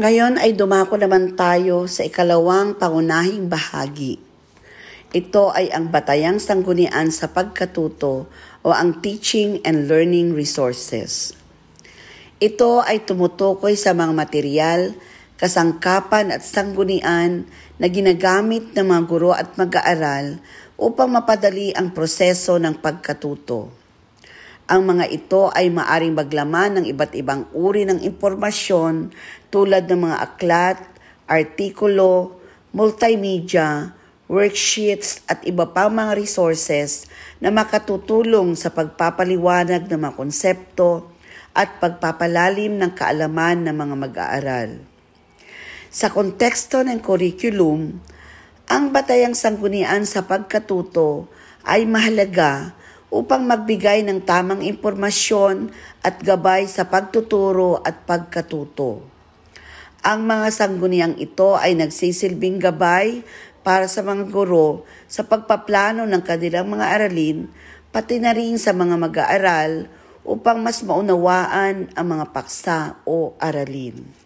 Ngayon ay dumako naman tayo sa ikalawang pangunahing bahagi. Ito ay ang batayang sanggunian sa pagkatuto o ang teaching and learning resources. Ito ay tumutukoy sa mga material, kasangkapan at sanggunian na ginagamit ng mga guro at mag-aaral upang mapadali ang proseso ng pagkatuto. Ang mga ito ay maaring maglaman ng iba't ibang uri ng impormasyon tulad ng mga aklat, artikulo, multimedia, worksheets at iba pang mga resources na makatutulong sa pagpapaliwanag ng mga konsepto at pagpapalalim ng kaalaman ng mga mag-aaral. Sa konteksto ng curriculum, ang batayang sanggunian sa pagkatuto ay mahalaga upang magbigay ng tamang impormasyon at gabay sa pagtuturo at pagkatuto. Ang mga sangguniang ito ay nagsisilbing gabay para sa mga guro sa pagpaplano ng kanilang mga aralin, pati na rin sa mga mag-aaral upang mas maunawaan ang mga paksa o aralin.